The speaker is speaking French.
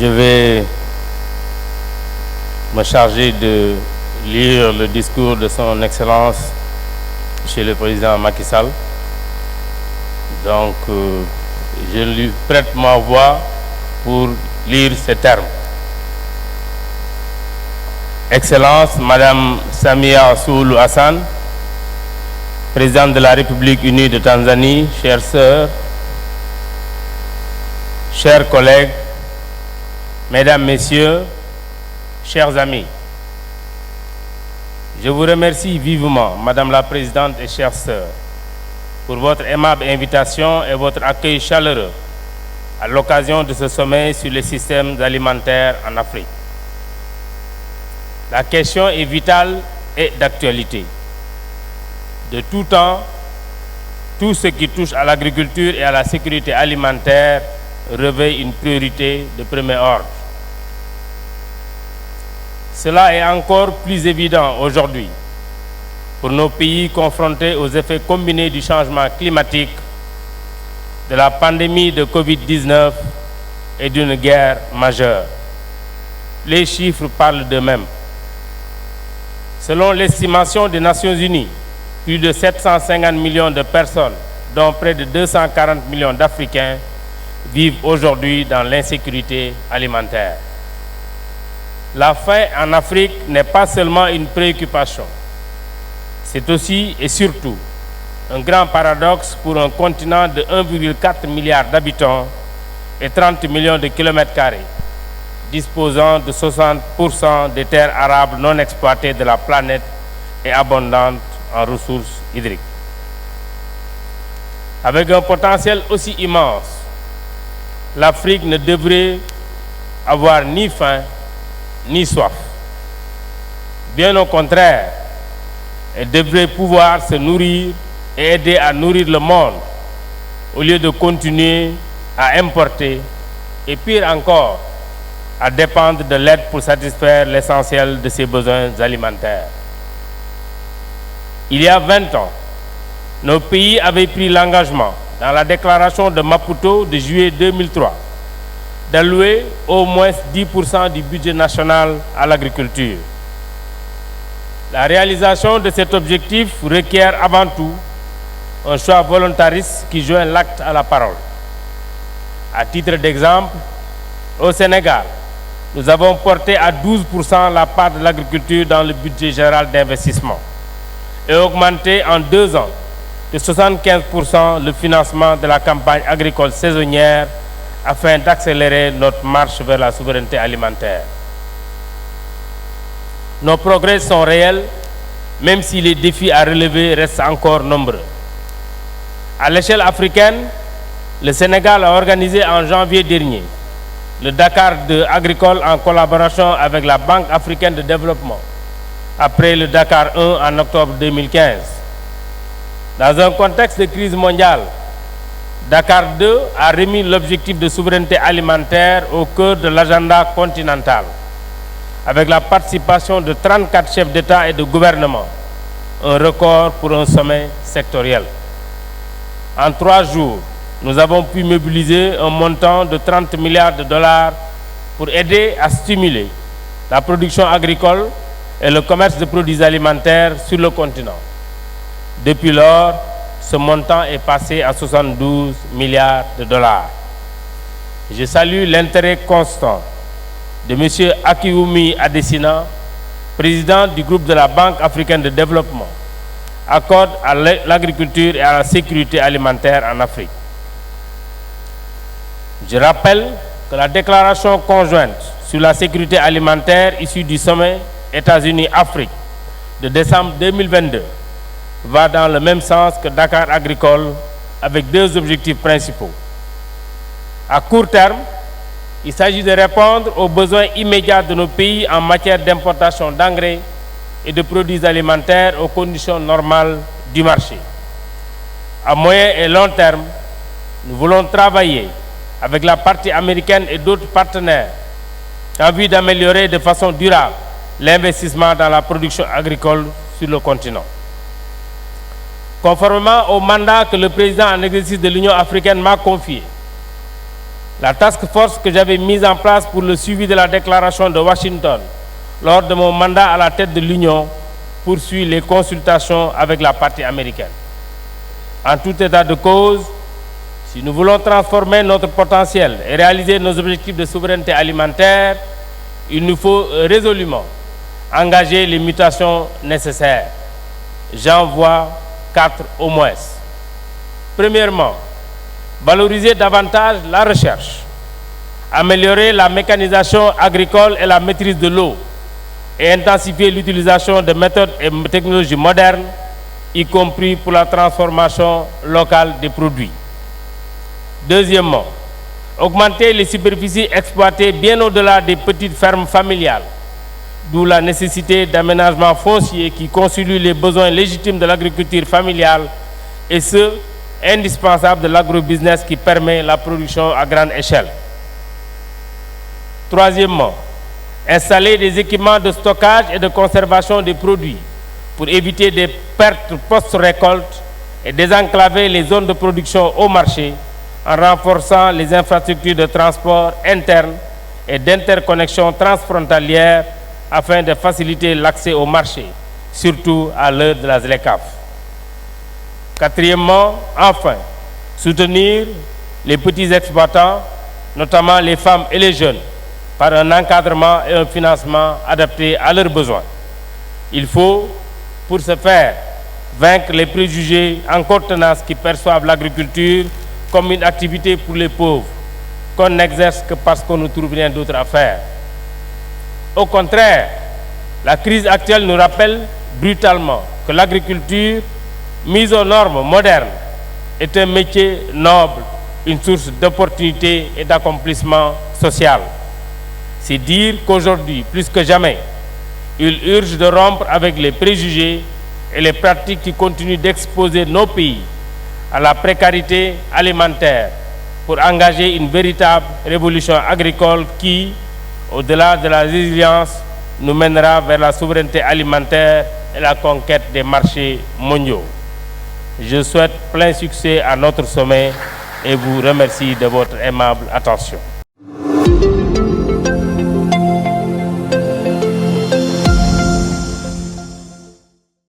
Je vais me charger de lire le discours de son Excellence, Monsieur le Président Macky Sall. Donc, je lui prête ma voix pour lire ces termes. Excellence, Madame Samia Suluhu Hassan, Présidente de la République unie de Tanzanie, chères sœurs, chers collègues, Mesdames, Messieurs, chers amis, je vous remercie vivement, Madame la Présidente et chères sœurs, pour votre aimable invitation et votre accueil chaleureux à l'occasion de ce sommet sur les systèmes alimentaires en Afrique. La question est vitale et d'actualité. De tout temps, tout ce qui touche à l'agriculture et à la sécurité alimentaire revêt une priorité de premier ordre. Cela est encore plus évident aujourd'hui pour nos pays confrontés aux effets combinés du changement climatique, de la pandémie de Covid-19 et d'une guerre majeure. Les chiffres parlent d'eux-mêmes. Selon l'estimation des Nations Unies, plus de 750 millions de personnes, dont près de 240 millions d'Africains, vivent aujourd'hui dans l'insécurité alimentaire. La faim en Afrique n'est pas seulement une préoccupation, c'est aussi et surtout un grand paradoxe pour un continent de 1,4 milliard d'habitants et 30 millions de kilomètres carrés, disposant de 60% des terres arables non exploitées de la planète et abondantes en ressources hydriques. Avec un potentiel aussi immense, l'Afrique ne devrait avoir ni faim ni soif. Bien au contraire, elle devrait pouvoir se nourrir et aider à nourrir le monde au lieu de continuer à importer et pire encore, à dépendre de l'aide pour satisfaire l'essentiel de ses besoins alimentaires. Il y a 20 ans, nos pays avaient pris l'engagement, dans la déclaration de Maputo de juillet 2003, d'allouer au moins 10% du budget national à l'agriculture. La réalisation de cet objectif requiert avant tout un choix volontariste qui joint l'acte à la parole. À titre d'exemple, au Sénégal, nous avons porté à 12% la part de l'agriculture dans le budget général d'investissement et augmenté en 2 ans de 75% le financement de la campagne agricole saisonnière afin d'accélérer notre marche vers la souveraineté alimentaire. Nos progrès sont réels, même si les défis à relever restent encore nombreux. À l'échelle africaine, le Sénégal a organisé en janvier dernier le Dakar agricole en collaboration avec la Banque africaine de développement, après le Dakar 1 en octobre 2015. Dans un contexte de crise mondiale, Dakar 2 a remis l'objectif de souveraineté alimentaire au cœur de l'agenda continental, avec la participation de 34 chefs d'État et de gouvernement, un record pour un sommet sectoriel. En 3 jours, nous avons pu mobiliser un montant de 30 milliards de dollars pour aider à stimuler la production agricole et le commerce de produits alimentaires sur le continent. Depuis lors, ce montant est passé à 72 milliards de dollars. Je salue l'intérêt constant de M. Akiwumi Adesina, président du groupe de la Banque africaine de développement, accorde à l'agriculture et à la sécurité alimentaire en Afrique. Je rappelle que la déclaration conjointe sur la sécurité alimentaire issue du sommet États-Unis-Afrique de décembre 2022 va dans le même sens que Dakar agricole avec 2 objectifs principaux. À court terme, il s'agit de répondre aux besoins immédiats de nos pays en matière d'importation d'engrais et de produits alimentaires aux conditions normales du marché. À moyen et long terme, nous voulons travailler avec la partie américaine et d'autres partenaires en vue d'améliorer de façon durable l'investissement dans la production agricole sur le continent. Conformément au mandat que le président en exercice de l'Union africaine m'a confié, La task force que j'avais mise en place pour le suivi de la déclaration de Washington lors de mon mandat à la tête de l'Union poursuit les consultations avec la partie américaine. En tout état de cause, si nous voulons transformer notre potentiel et réaliser nos objectifs de souveraineté alimentaire, il nous faut résolument engager les mutations nécessaires. J'en vois 4 au moins. Premièrement, valoriser davantage la recherche, améliorer la mécanisation agricole et la maîtrise de l'eau, et intensifier l'utilisation de méthodes et technologies modernes, y compris pour la transformation locale des produits. Deuxièmement, augmenter les superficies exploitées bien au-delà des petites fermes familiales, d'où la nécessité d'aménagement foncier qui consolide les besoins légitimes de l'agriculture familiale et ceux indispensables de l'agrobusiness qui permet la production à grande échelle. Troisièmement, installer des équipements de stockage et de conservation des produits pour éviter des pertes post-récolte et désenclaver les zones de production au marché en renforçant les infrastructures de transport interne et d'interconnexion transfrontalière afin de faciliter l'accès au marché, surtout à l'heure de la ZLECAf. Quatrièmement, enfin, soutenir les petits exploitants, notamment les femmes et les jeunes, par un encadrement et un financement adaptés à leurs besoins. Il faut, pour ce faire, vaincre les préjugés encore tenaces qui perçoivent l'agriculture comme une activité pour les pauvres, qu'on n'exerce que parce qu'on ne trouve rien d'autre à faire. Au contraire, la crise actuelle nous rappelle brutalement que l'agriculture, mise aux normes modernes, est un métier noble, une source d'opportunités et d'accomplissement social. C'est dire qu'aujourd'hui, plus que jamais, il urge de rompre avec les préjugés et les pratiques qui continuent d'exposer nos pays à la précarité alimentaire pour engager une véritable révolution agricole qui, au-delà de la résilience, nous mènera vers la souveraineté alimentaire et la conquête des marchés mondiaux. Je souhaite plein succès à notre sommet et vous remercie de votre aimable attention.